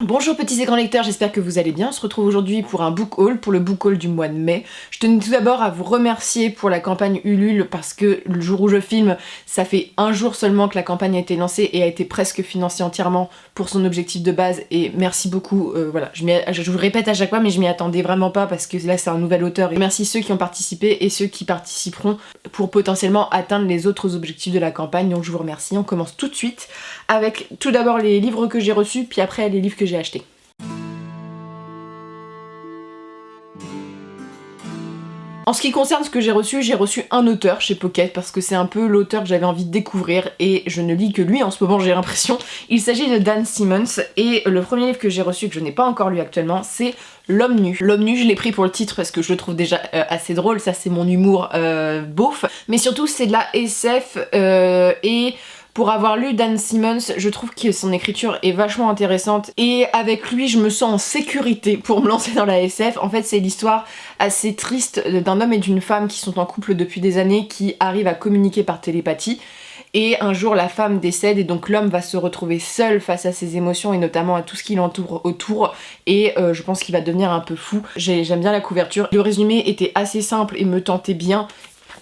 Bonjour petits et grands lecteurs, j'espère que vous allez bien. On se retrouve aujourd'hui pour un book haul, pour le book haul du mois de mai. Je tenais tout d'abord à vous remercier pour la campagne Ulule parce que le jour où je filme, ça fait un jour seulement que la campagne a été lancée et a été presque financée entièrement pour son objectif de base et merci beaucoup. Voilà, je vous répète à chaque fois mais je m'y attendais vraiment pas parce que là c'est un nouvel auteur. Et merci ceux qui ont participé et ceux qui participeront pour potentiellement atteindre les autres objectifs de la campagne. Donc je vous remercie. On commence tout de suite avec tout d'abord les livres que j'ai reçus puis après les livres que j'ai achetés. En ce qui concerne ce que j'ai reçu un auteur chez Pocket parce que c'est un peu l'auteur que j'avais envie de découvrir et je ne lis que lui en ce moment, j'ai l'impression. Il s'agit de Dan Simmons et le premier livre que j'ai reçu que je n'ai pas encore lu actuellement c'est L'Homme Nu. L'Homme Nu, je l'ai pris pour le titre parce que je le trouve déjà assez drôle, ça c'est mon humour beauf, mais surtout c'est de la SF et pour avoir lu Dan Simmons, je trouve que son écriture est vachement intéressante et avec lui je me sens en sécurité pour me lancer dans la SF. En fait c'est l'histoire assez triste d'un homme et d'une femme qui sont en couple depuis des années, qui arrivent à communiquer par télépathie. Et un jour la femme décède et donc l'homme va se retrouver seul face à ses émotions et notamment à tout ce qui l'entoure autour et je pense qu'il va devenir un peu fou. J'aime bien la couverture. Le résumé était assez simple et me tentait bien.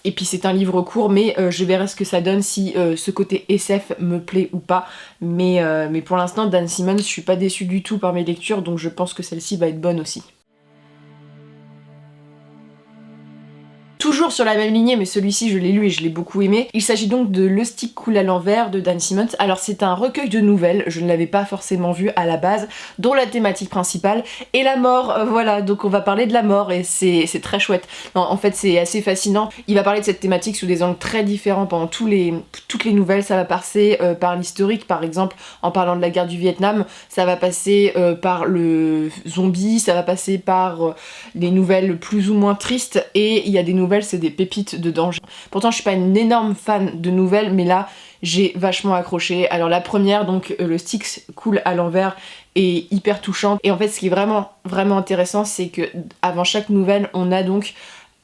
Et puis c'est un livre court, mais je verrai ce que ça donne si ce côté SF me plaît ou pas. Mais pour l'instant, Dan Simmons, je suis pas déçue du tout par mes lectures, donc je pense que celle-ci va être bonne aussi. Toujours sur la même lignée, mais celui-ci je l'ai lu et je l'ai beaucoup aimé. Il s'agit donc de Le stick coule à l'envers de Dan Simmons. Alors c'est un recueil de nouvelles, je ne l'avais pas forcément vu à la base, dont la thématique principale est la mort. Voilà, donc on va parler de la mort et c'est très chouette. Non, en fait c'est assez fascinant. Il va parler de cette thématique sous des angles très différents pendant toutes les nouvelles. Ça va passer par l'historique par exemple, en parlant de la guerre du Vietnam. Ça va passer par le zombie, ça va passer par les nouvelles plus ou moins tristes et il y a des nouvelles, c'est des pépites de danger. Pourtant je suis pas une énorme fan de nouvelles mais là j'ai vachement accroché. Alors la première, donc Le stick coule à l'envers, est hyper touchante et en fait ce qui est vraiment intéressant c'est que avant chaque nouvelle on a donc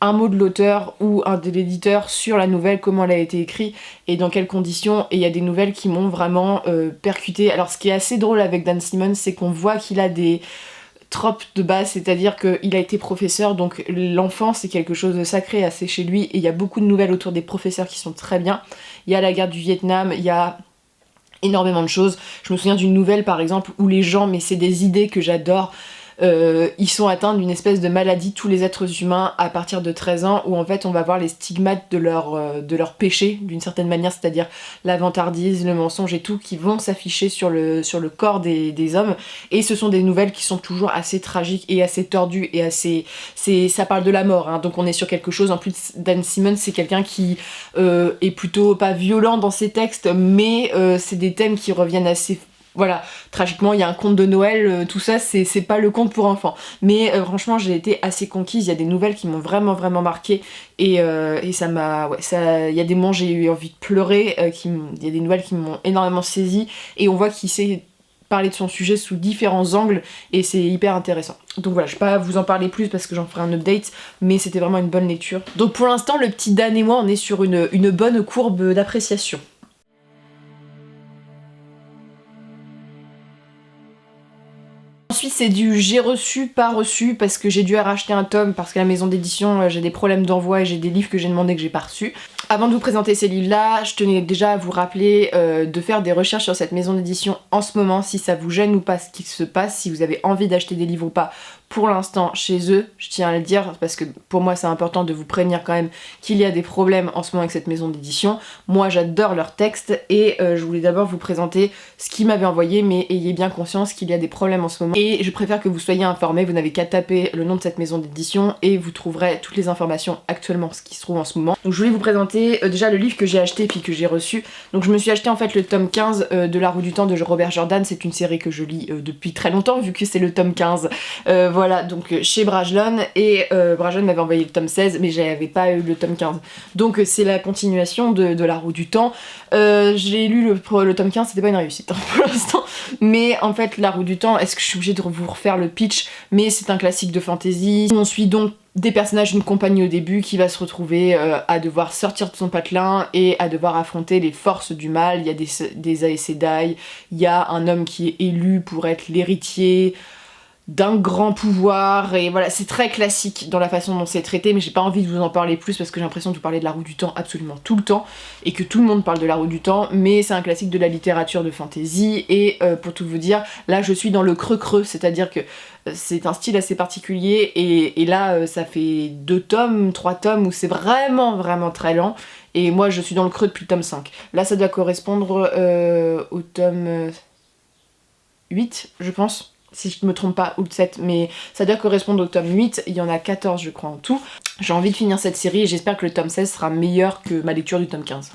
un mot de l'auteur ou un de l'éditeur sur la nouvelle, comment elle a été écrite et dans quelles conditions, et il y a des nouvelles qui m'ont vraiment percuté. Alors ce qui est assez drôle avec Dan Simmons c'est qu'on voit qu'il a des tropes de base, c'est-à-dire qu'il a été professeur, donc l'enfant c'est quelque chose de sacré assez chez lui, et il y a beaucoup de nouvelles autour des professeurs qui sont très bien. Il y a la guerre du Vietnam, il y a énormément de choses. Je me souviens d'une nouvelle par exemple où les gens, mais c'est des idées que j'adore, ils sont atteints d'une espèce de maladie, tous les êtres humains, à partir de 13 ans, où en fait on va voir les stigmates de leur péché, d'une certaine manière, c'est-à-dire la vantardise, le mensonge et tout, qui vont s'afficher sur le corps des hommes, et ce sont des nouvelles qui sont toujours assez tragiques et assez tordues, et ça parle de la mort, hein, donc on est sur quelque chose, en plus Dan Simmons c'est quelqu'un qui est plutôt pas violent dans ses textes, mais c'est des thèmes qui reviennent assez. Voilà, tragiquement il y a un conte de Noël, tout ça c'est pas le conte pour enfants. Mais franchement j'ai été assez conquise, il y a des nouvelles qui m'ont vraiment marqué et ça m'a. Ouais, il y a des moments j'ai eu envie de pleurer, il y a des nouvelles qui m'ont énormément saisie et on voit qu'il sait parler de son sujet sous différents angles et c'est hyper intéressant. Donc voilà, je vais pas vous en parler plus parce que j'en ferai un update, mais c'était vraiment une bonne lecture. Donc pour l'instant le petit Dan et moi on est sur une bonne courbe d'appréciation. Ensuite c'est du j'ai reçu, pas reçu, parce que j'ai dû racheter un tome, parce qu'à la maison d'édition j'ai des problèmes d'envoi et j'ai des livres que j'ai demandé que j'ai pas reçus. Avant de vous présenter ces livres-là, je tenais déjà à vous rappeler de faire des recherches sur cette maison d'édition en ce moment, si ça vous gêne ou pas ce qui se passe, si vous avez envie d'acheter des livres ou pas. Pour l'instant chez eux, je tiens à le dire parce que pour moi c'est important de vous prévenir quand même qu'il y a des problèmes en ce moment avec cette maison d'édition. Moi j'adore leurs textes et je voulais d'abord vous présenter ce qu'ils m'avaient envoyé, mais ayez bien conscience qu'il y a des problèmes en ce moment et je préfère que vous soyez informés. Vous n'avez qu'à taper le nom de cette maison d'édition et vous trouverez toutes les informations actuellement, ce qui se trouve en ce moment. Donc je voulais vous présenter déjà le livre que j'ai acheté puis que j'ai reçu. Donc je me suis acheté en fait le tome 15 de La Roue du Temps de Robert Jordan. C'est une série que je lis depuis très longtemps vu que c'est le tome 15. Voilà, donc chez Brajlon, et Brajlon m'avait envoyé le tome 16 mais j'avais pas eu le tome 15. Donc c'est la continuation de La Roue du Temps. J'ai lu le tome 15, c'était pas une réussite hein, pour l'instant, mais en fait La Roue du Temps, est-ce que je suis obligée de vous refaire le pitch? Mais c'est un classique de fantasy. On suit donc des personnages d'une compagnie au début qui va se retrouver à devoir sortir de son patelin et à devoir affronter les forces du mal. Il y a des Aes Sedai, il y a un homme qui est élu pour être l'héritier d'un grand pouvoir, et voilà, c'est très classique dans la façon dont c'est traité, mais j'ai pas envie de vous en parler plus parce que j'ai l'impression de vous parler de la roue du temps absolument tout le temps, et que tout le monde parle de la roue du temps, mais c'est un classique de la littérature de fantasy, et pour tout vous dire, là je suis dans le creux, c'est-à-dire que c'est un style assez particulier, et là ça fait 2 tomes, 3 tomes où c'est vraiment très lent, et moi je suis dans le creux depuis le tome 5. Là ça doit correspondre au tome 8, je pense, si je me trompe pas, ou le 7, mais ça doit correspondre au tome 8, il y en a 14 je crois en tout. J'ai envie de finir cette série et j'espère que le tome 16 sera meilleur que ma lecture du tome 15.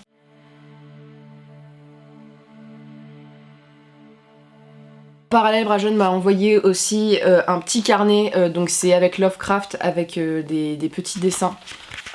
Parallèle Brajon m'a envoyé aussi un petit carnet, donc c'est avec Lovecraft, avec des petits dessins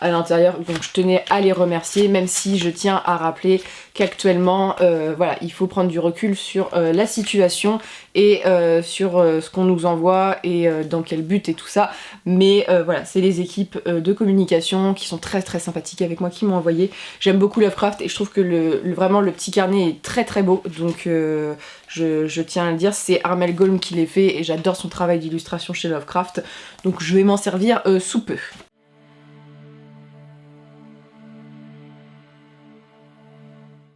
à l'intérieur, donc je tenais à les remercier, même si je tiens à rappeler qu'actuellement, voilà, il faut prendre du recul sur la situation et sur ce qu'on nous envoie et dans quel but et tout ça, mais voilà, c'est les équipes de communication qui sont très sympathiques avec moi qui m'ont envoyé. J'aime beaucoup Lovecraft et je trouve que vraiment le petit carnet est très beau, donc je tiens à le dire, c'est Armel Golm qui l'a fait et j'adore son travail d'illustration chez Lovecraft, donc je vais m'en servir sous peu.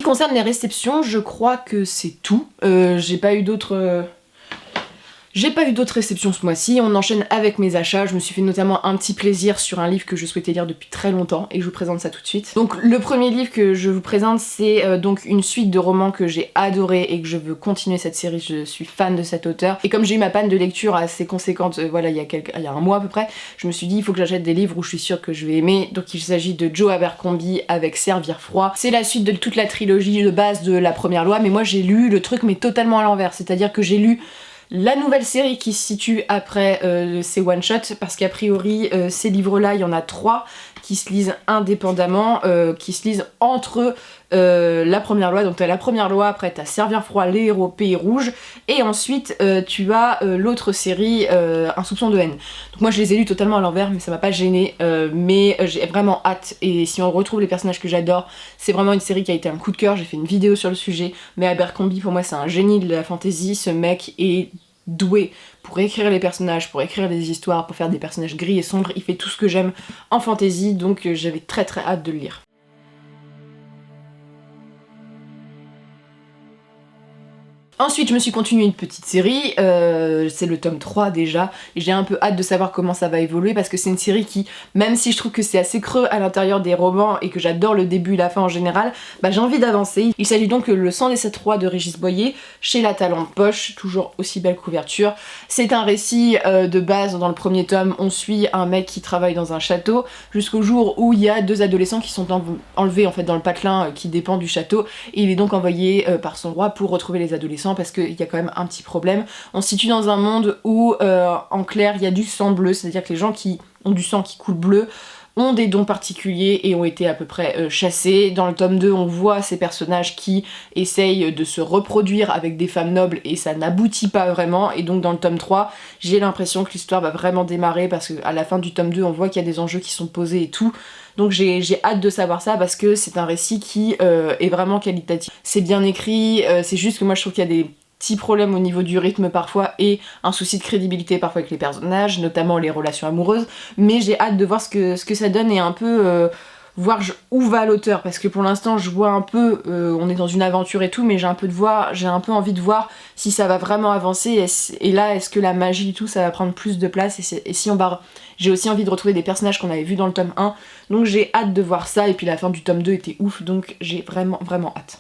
En ce qui concerne les réceptions, je crois que c'est tout. J'ai pas eu d'autres réceptions ce mois-ci. On enchaîne avec mes achats. Je me suis fait notamment un petit plaisir sur un livre que je souhaitais lire depuis très longtemps et je vous présente ça tout de suite. Donc le premier livre que je vous présente, c'est donc une suite de romans que j'ai adoré et que je veux continuer cette série. Je suis fan de cet auteur. Et comme j'ai eu ma panne de lecture assez conséquente, voilà, il y a un mois à peu près, je me suis dit il faut que j'achète des livres où je suis sûre que je vais aimer. Donc il s'agit de Joe Abercrombie avec Servir froid. C'est la suite de toute la trilogie de base de La Première Loi, mais moi j'ai lu le truc mais totalement à l'envers. C'est-à-dire que j'ai lu la nouvelle série qui se situe après ces one-shots, parce qu'a priori ces livres-là, il y en a 3 qui se lisent indépendamment, qui se lisent entre La Première Loi, donc t'as La Première Loi, après t'as Servir froid, les héros pays rouge, et ensuite tu as l'autre série, Un soupçon de haine. Donc moi je les ai lus totalement à l'envers, mais ça m'a pas gêné, mais j'ai vraiment hâte, et si on retrouve les personnages que j'adore, c'est vraiment une série qui a été un coup de cœur, j'ai fait une vidéo sur le sujet, mais Abercrombie pour moi c'est un génie de la fantasy, ce mec est doué pour écrire les personnages, pour écrire des histoires, pour faire des personnages gris et sombres, il fait tout ce que j'aime en fantasy, donc j'avais très hâte de le lire. Ensuite, je me suis continué une petite série, c'est le tome 3 déjà, et j'ai un peu hâte de savoir comment ça va évoluer parce que c'est une série qui, même si je trouve que c'est assez creux à l'intérieur des romans et que j'adore le début et la fin en général, bah j'ai envie d'avancer. Il s'agit donc de Le sang des 7 rois de Régis Boyer, chez La Talente Poche, toujours aussi belle couverture. C'est un récit de base, dans le premier tome, on suit un mec qui travaille dans un château jusqu'au jour où il y a 2 adolescents qui sont enlevés en fait dans le patelin qui dépend du château, et il est donc envoyé par son roi pour retrouver les adolescents parce qu'il y a quand même un petit problème. On se situe dans un monde où, en clair, il y a du sang bleu, c'est-à-dire que les gens qui ont du sang qui coule bleu ont des dons particuliers et ont été à peu près chassés. Dans le tome 2, on voit ces personnages qui essayent de se reproduire avec des femmes nobles et ça n'aboutit pas vraiment. Et donc dans le tome 3, j'ai l'impression que l'histoire va vraiment démarrer parce qu'à la fin du tome 2, on voit qu'il y a des enjeux qui sont posés et tout. Donc j'ai hâte de savoir ça parce que c'est un récit qui est vraiment qualitatif. C'est bien écrit, c'est juste que moi je trouve qu'il y a des petits problèmes au niveau du rythme parfois et un souci de crédibilité parfois avec les personnages, notamment les relations amoureuses, mais j'ai hâte de voir ce que ça donne et un peu voir où va l'auteur, parce que pour l'instant je vois un peu, on est dans une aventure et tout, mais j'ai un peu envie de voir si ça va vraiment avancer, et là est-ce que la magie et tout ça va prendre plus de place, et si on va... J'ai aussi envie de retrouver des personnages qu'on avait vus dans le tome 1, donc j'ai hâte de voir ça, et puis la fin du tome 2 était ouf, donc j'ai vraiment hâte.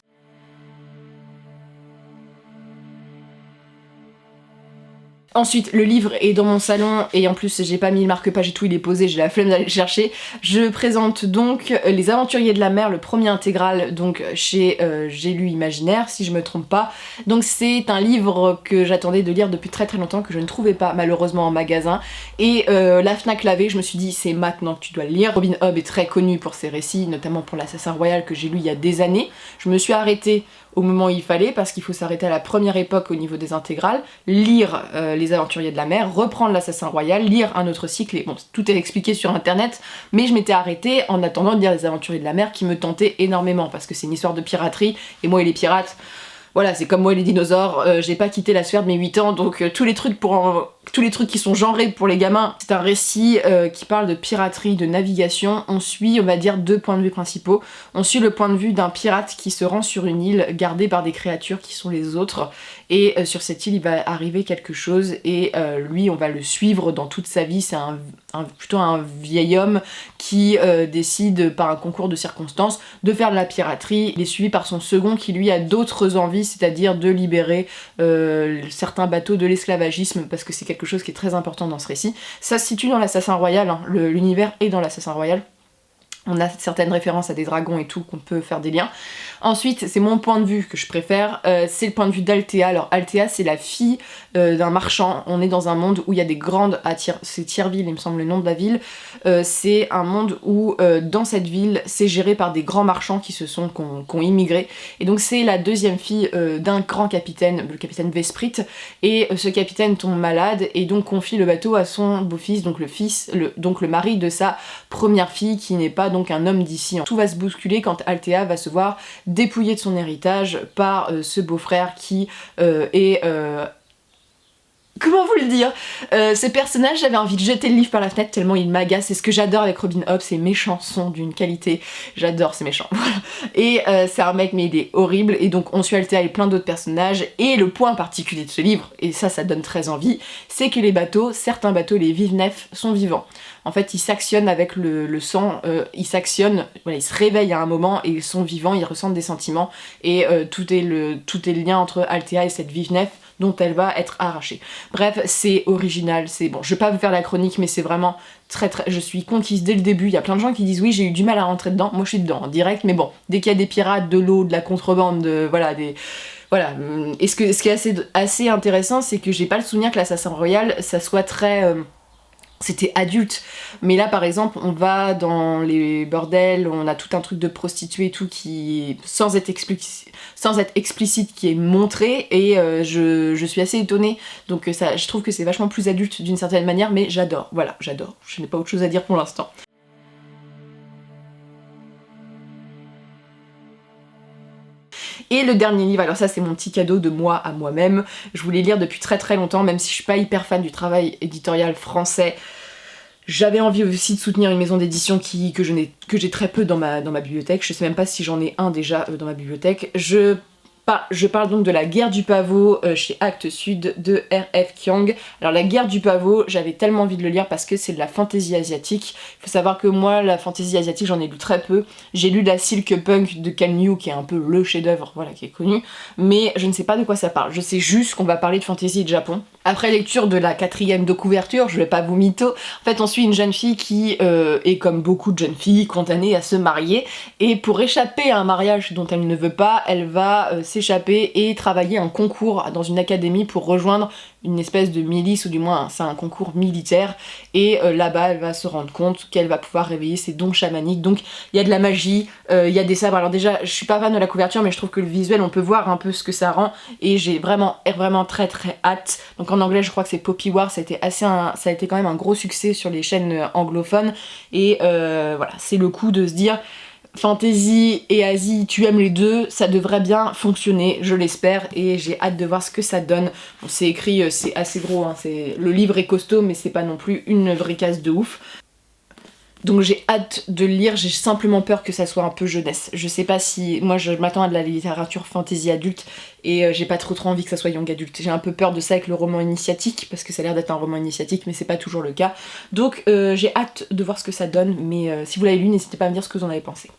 Ensuite, le livre est dans mon salon et en plus j'ai pas mis le marque-page et tout, il est posé, j'ai la flemme d'aller le chercher. Je présente donc Les Aventuriers de la Mer, le premier intégral, donc chez J'ai lu Imaginaire, si je me trompe pas. Donc c'est un livre que j'attendais de lire depuis très longtemps, que je ne trouvais pas malheureusement en magasin. Et la Fnac l'avait, je me suis dit c'est maintenant que tu dois le lire. Robin Hobb est très connu pour ses récits, notamment pour l'Assassin Royal que j'ai lu il y a des années. Je me suis arrêtée au moment où il fallait, parce qu'il faut s'arrêter à la première époque au niveau des intégrales, lire Les Aventuriers de la Mer, reprendre l'Assassin Royal, lire un autre cycle, et bon, tout est expliqué sur internet, mais je m'étais arrêtée en attendant de lire Les Aventuriers de la Mer qui me tentait énormément, parce que c'est une histoire de piraterie, et moi et les pirates, voilà, c'est comme moi et les dinosaures, j'ai pas quitté la sphère de mes 8 ans, donc tous les trucs qui sont genrés pour les gamins, c'est un récit qui parle de piraterie, de navigation. On suit, on va dire, 2 points de vue principaux. On suit le point de vue d'un pirate qui se rend sur une île gardée par des créatures qui sont les autres, et sur cette île il va arriver quelque chose, et lui on va le suivre dans toute sa vie. C'est plutôt un vieil homme qui décide par un concours de circonstances de faire de la piraterie. Il est suivi par son second qui lui a d'autres envies, c'est-à-dire de libérer certains bateaux de l'esclavagisme, parce que c'est quelque chose qui est très important dans ce récit. Ça se situe dans l'Assassin Royal, hein. L'univers est dans l'Assassin Royal. On a certaines références à des dragons et tout, qu'on peut faire des liens. Ensuite, c'est mon point de vue que je préfère, c'est le point de vue d'Althea. Alors Althea, c'est la fille d'un marchand. On est dans un monde où il y a des grandes... c'est Tyrville, il me semble le nom de la ville. C'est un monde où, dans cette ville, c'est géré par des grands marchands qui ont immigré. Et donc c'est la deuxième fille d'un grand capitaine, le capitaine Vesprit. Et ce capitaine tombe malade et donc confie le bateau à son beau-fils, donc le mari de sa première fille, qui n'est pas donc un homme d'ici. Tout va se bousculer quand Althea va se voir dépouillée de son héritage par ce beau-frère qui est... Comment vous le dire, ce personnage, j'avais envie de jeter le livre par la fenêtre tellement il m'agace. C'est ce que j'adore avec Robin Hobb, ses méchants sont d'une qualité, j'adore ces méchants. Et c'est un mec, mais il est horrible, et donc on suit Althea et plein d'autres personnages. Et le point particulier de ce livre, et ça donne très envie, c'est que les bateaux, certains bateaux, les vive-nefs, sont vivants. En fait, ils s'actionnent avec le sang, ils s'actionnent, voilà, ils se réveillent à un moment et ils sont vivants, ils ressentent des sentiments, et tout est le lien entre Althea et cette vive-nef dont elle va être arrachée. Bref, c'est original, c'est bon, je vais pas vous faire la chronique, mais c'est vraiment très, je suis conquise dès le début. Il y a plein de gens qui disent oui, j'ai eu du mal à rentrer dedans, moi je suis dedans en direct, mais bon, dès qu'il y a des pirates, de l'eau, de la contrebande, voilà, et ce qui est assez intéressant, c'est que j'ai pas le souvenir que l'Assassin Royal, ça soit très... c'était adulte, mais là par exemple on va dans les bordels, on a tout un truc de prostituée et tout qui, sans être explicite, qui est montré, et je suis assez étonnée, donc je trouve que c'est vachement plus adulte d'une certaine manière, mais j'adore, voilà, j'adore, je n'ai pas autre chose à dire pour l'instant. Et le dernier livre, alors ça c'est mon petit cadeau de moi à moi-même, je voulais lire depuis très très longtemps, même si je suis pas hyper fan du travail éditorial français. J'avais envie aussi de soutenir une maison d'édition que j'ai très peu dans ma bibliothèque, je sais même pas si j'en ai un déjà dans ma bibliothèque. Je parle donc de La Guerre du Pavot chez Actes Sud de R.F. Kuang. Alors La Guerre du Pavot, j'avais tellement envie de le lire parce que c'est de la fantaisie asiatique. Il faut savoir que moi, la fantaisie asiatique, j'en ai lu très peu. J'ai lu la Silk Punk de Cal New, qui est un peu le chef-d'œuvre, voilà, qui est connu. Mais je ne sais pas de quoi ça parle. Je sais juste qu'on va parler de fantaisie et de Japon. Après lecture de la 4e de couverture, je vais pas vous mytho, en fait on suit une jeune fille qui est, comme beaucoup de jeunes filles, condamnée à se marier, et pour échapper à un mariage dont elle ne veut pas, elle va s'échapper et travailler un concours dans une académie pour rejoindre une espèce de milice, ou du moins c'est un concours militaire, et là-bas elle va se rendre compte qu'elle va pouvoir réveiller ses dons chamaniques. Donc il y a de la magie, il y a des sabres. Alors déjà je suis pas fan de la couverture, mais je trouve que le visuel, on peut voir un peu ce que ça rend, et j'ai vraiment très très hâte. Donc en anglais je crois que c'est Poppy War, ça a été quand même un gros succès sur les chaînes anglophones, et voilà, c'est le coup de se dire Fantasy et Asie, tu aimes les deux, ça devrait bien fonctionner, je l'espère, et j'ai hâte de voir ce que ça donne. Bon, c'est écrit, c'est assez gros, hein, le livre est costaud, mais c'est pas non plus une vraie case de ouf. Donc j'ai hâte de le lire, j'ai simplement peur que ça soit un peu jeunesse. Je sais pas si... Moi je m'attends à de la littérature fantasy adulte, et j'ai pas trop envie que ça soit young adulte. J'ai un peu peur de ça avec le roman initiatique, parce que ça a l'air d'être un roman initiatique, mais c'est pas toujours le cas. Donc j'ai hâte de voir ce que ça donne, mais si vous l'avez lu, n'hésitez pas à me dire ce que vous en avez pensé.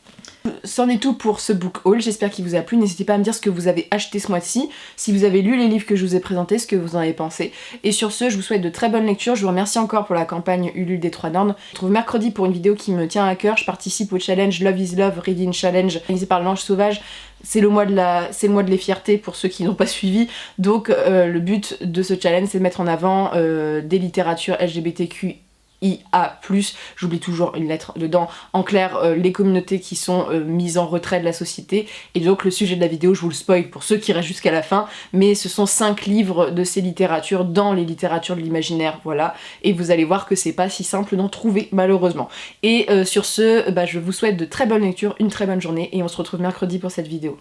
C'en est tout pour ce book haul, j'espère qu'il vous a plu. N'hésitez pas à me dire ce que vous avez acheté ce mois-ci, si vous avez lu les livres que je vous ai présentés, ce que vous en avez pensé. Et sur ce, je vous souhaite de très bonnes lectures. Je vous remercie encore pour la campagne Ulule des 3 Nornes. Je vous retrouve mercredi pour une vidéo qui me tient à cœur. Je participe au challenge Love is Love Reading Challenge organisé par l'Ange Sauvage. C'est le mois de les fiertés pour ceux qui n'ont pas suivi. Donc le but de ce challenge, c'est de mettre en avant des littératures LGBTQ IA+, j'oublie toujours une lettre dedans, en clair les communautés qui sont mises en retrait de la société, et donc le sujet de la vidéo, je vous le spoil pour ceux qui restent jusqu'à la fin, mais ce sont 5 livres de ces littératures dans les littératures de l'imaginaire, voilà, et vous allez voir que c'est pas si simple d'en trouver malheureusement. Et sur ce, je vous souhaite de très bonnes lectures, une très bonne journée, et on se retrouve mercredi pour cette vidéo.